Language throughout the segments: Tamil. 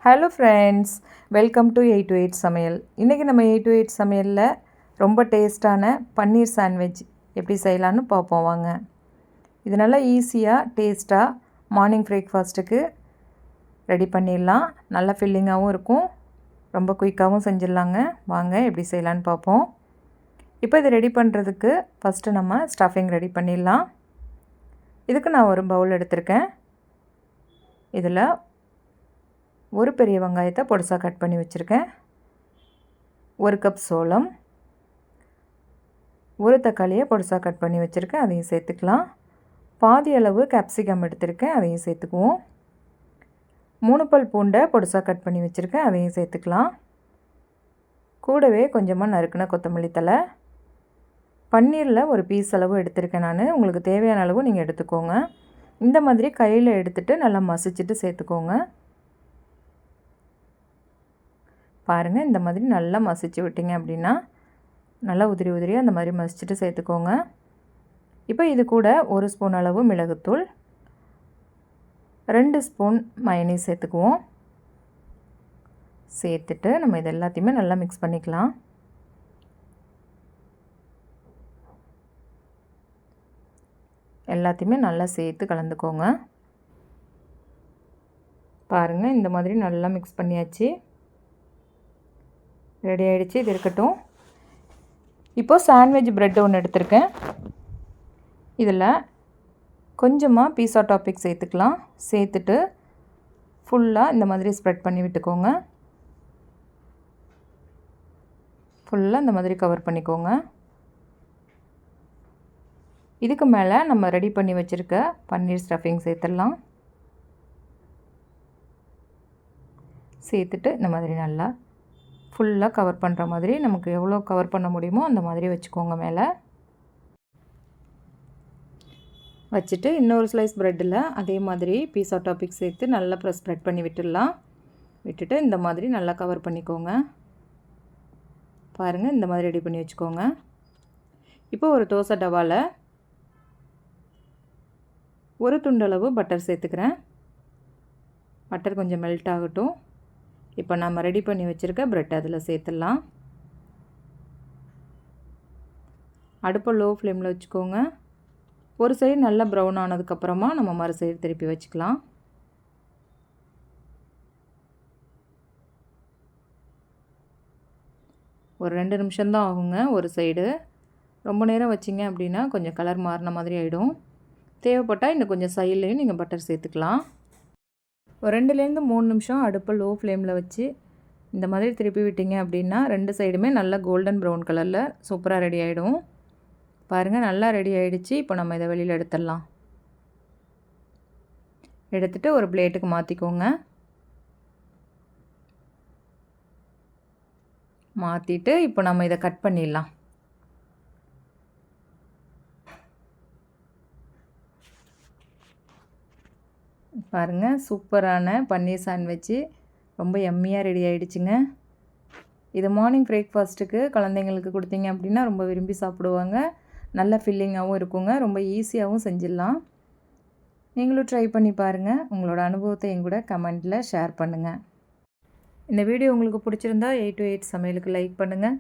Hello friends, welcome to 8 to 8 சமையல். இன்றைக்கி நம்ம 8 to 8 சமையலில் ரொம்ப டேஸ்ட்டான பன்னீர் சாண்ட்விச் எப்படி செய்யலான்னு பார்ப்போம் வாங்க. இது நல்லா ஈஸியாக டேஸ்ட்டாக மார்னிங் பிரேக்ஃபாஸ்ட்டுக்கு ரெடி பண்ணிடலாம். நல்லா ஃபில்லிங்காகவும் இருக்கும், ரொம்ப குயிக்காகவும் செஞ்சிடலாங்க. வாங்க எப்படி செய்யலான்னு பார்ப்போம். இப்போ இது ரெடி பண்ணுறதுக்கு ஃபஸ்ட்டு நம்ம ஸ்டஃபிங் ரெடி பண்ணிடலாம். இதுக்கு நான் ஒரு பவுல் எடுத்திருக்கேன். இதில் ஒரு பெரிய வெங்காயத்தை பொடிசாக கட் பண்ணி வச்சுருக்கேன். 1 கப் சோளம், ஒரு தக்காளியை பொடிசாக கட் பண்ணி வச்சுருக்கேன், அதையும் சேர்த்துக்கலாம். பாதி அளவு கேப்சிகம் எடுத்திருக்கேன், அதையும் சேர்த்துக்குவோம். 3 பல் பூண்டை பொடிசாக கட் பண்ணி வச்சுருக்கேன், அதையும் சேர்த்துக்கலாம். கூடவே கொஞ்சமாக நறுக்கின கொத்தமல்லி தழை. பன்னீரில் ஒரு பீஸ் அளவு எடுத்திருக்கேன் நான். உங்களுக்கு தேவையான அளவு நீங்கள் எடுத்துக்கோங்க. இந்த மாதிரி கையில் எடுத்துகிட்டு நல்லா மசிச்சுட்டு சேர்த்துக்கோங்க. பாருங்கள், இந்த மாதிரி நல்லா மசிச்சு விட்டிங்க அப்படின்னா நல்லா உதிரி உதிரியாக அந்த மாதிரி மசிச்சுட்டு சேர்த்துக்கோங்க. இப்போ இது கூட 1 ஸ்பூன் அளவு மிளகுத்தூள், 2 ஸ்பூன் மயனீஸ் சேர்த்துக்குவோம். சேர்த்துட்டு நம்ம இது எல்லாத்தையுமே நல்லா மிக்ஸ் பண்ணிக்கலாம். எல்லாத்தையுமே நல்லா சேர்த்து கலந்துக்கோங்க. பாருங்கள், இந்த மாதிரி நல்லா மிக்ஸ் பண்ணியாச்சு. ரெடி ஆகிடுச்சு. இது இருக்கட்டும். இப்போது சாண்ட்விச் ப்ரெட் ஒன்று எடுத்திருக்கேன். இதில் கொஞ்சமாக பீஸா டாப்பிக் சேர்த்துக்கலாம். சேர்த்துட்டு ஃபுல்லாக இந்த மாதிரி ஸ்ப்ரெட் பண்ணி விட்டுக்கோங்க. ஃபுல்லாக இந்த மாதிரி கவர் பண்ணிக்கோங்க. இதுக்கு மேலே நம்ம ரெடி பண்ணி வச்சுருக்க பன்னீர் ஸ்டஃபிங் சேர்த்துடலாம். சேர்த்துட்டு இந்த மாதிரி நல்லா ஃபுல்லாக கவர் பண்ணுற மாதிரி நமக்கு எவ்வளோ கவர் பண்ண முடியுமோ அந்த மாதிரி வச்சுக்கோங்க. மேலே வச்சுட்டு இன்னொரு ஸ்லைஸ் ப்ரெட்டில் அதே மாதிரி பீஸா டாப்பிக் சேர்த்து நல்லா ஸ்ப்ரெட் பண்ணி விட்டுடலாம். விட்டுட்டு இந்த மாதிரி நல்லா கவர் பண்ணிக்கோங்க. பாருங்கள், இந்த மாதிரி ரெடி பண்ணி வச்சுக்கோங்க. இப்போ ஒரு தோசை டவாவில் ஒரு துண்டளவு பட்டர் சேர்த்துக்கிறேன். பட்டர் கொஞ்சம் மெல்ட் ஆகட்டும். இப்போ நம்ம ரெடி பண்ணி வச்சுருக்க ப்ரெட் அதில் சேர்த்துடலாம். அடுப்பை லோ ஃப்ளேமில் வச்சுக்கோங்க. ஒரு சைடு நல்லா ப்ரௌன் ஆனதுக்கப்புறமா நம்ம மறு சைடு திருப்பி வச்சுக்கலாம். ஒரு 2 நிமிஷம்தான் ஆகுங்க ஒரு சைடு. ரொம்ப நேரம் வச்சிங்க அப்படின்னா கொஞ்சம் கலர் மாறின மாதிரி ஆகிடும். தேவைப்பட்டால் இன்னும் கொஞ்சம் சைட்லேயும் நீங்கள் பட்டர் சேர்த்துக்கலாம். ஒரு 2லேருந்து 3 நிமிஷம் அடுப்பை லோ ஃப்ளேமில் வச்சு இந்த மாதிரி திருப்பி விட்டிங்க அப்படின்னா 2 சைடுமே நல்லா கோல்டன் ப்ரௌன் கலரில் சூப்பராக ரெடி ஆகிடும். பாருங்கள், நல்லா ரெடி ஆகிடுச்சு. இப்போ நம்ம இதை வெளியில் எடுத்துடலாம். எடுத்துகிட்டு ஒரு பிளேட்டுக்கு மாற்றிக்கோங்க. மாற்றிட்டு இப்போ நம்ம இதை கட் பண்ணிடலாம். பாருங்கள், சூப்பரான பன்னீர் சாண்ட்விச்சு ரொம்ப எம்மியாக ரெடி ஆகிடுச்சுங்க. இது மார்னிங் பிரேக்ஃபாஸ்ட்டுக்கு குழந்தைங்களுக்கு கொடுத்தீங்க அப்படின்னா ரொம்ப விரும்பி சாப்பிடுவாங்க. நல்ல ஃபில்லிங்காகவும் இருக்குங்க. ரொம்ப ஈஸியாகவும் செஞ்சிடலாம். நீங்களும் ட்ரை பண்ணி பாருங்கள். உங்களோட அனுபவத்தை எங்கூட கமெண்ட்டில் ஷேர் பண்ணுங்கள். இந்த வீடியோ உங்களுக்கு பிடிச்சிருந்தா 8 to 8 சமையலுக்கு லைக் பண்ணுங்கள்.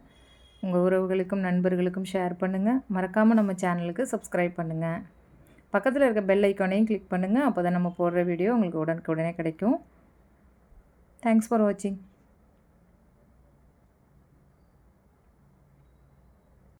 உங்கள் உறவுகளுக்கும் நண்பர்களுக்கும் ஷேர் பண்ணுங்கள். மறக்காமல் நம்ம சேனலுக்கு சப்ஸ்கிரைப் பண்ணுங்கள். பக்கத்தில் இருக்க பெல் ஐக்கானையும் கிளிக் பண்ணுங்கள். அப்போ தான் நம்ம போடுற வீடியோ உங்களுக்கு உடனுக்குடனே கிடைக்கும். தேங்க்ஸ் ஃபார் வாட்சிங்.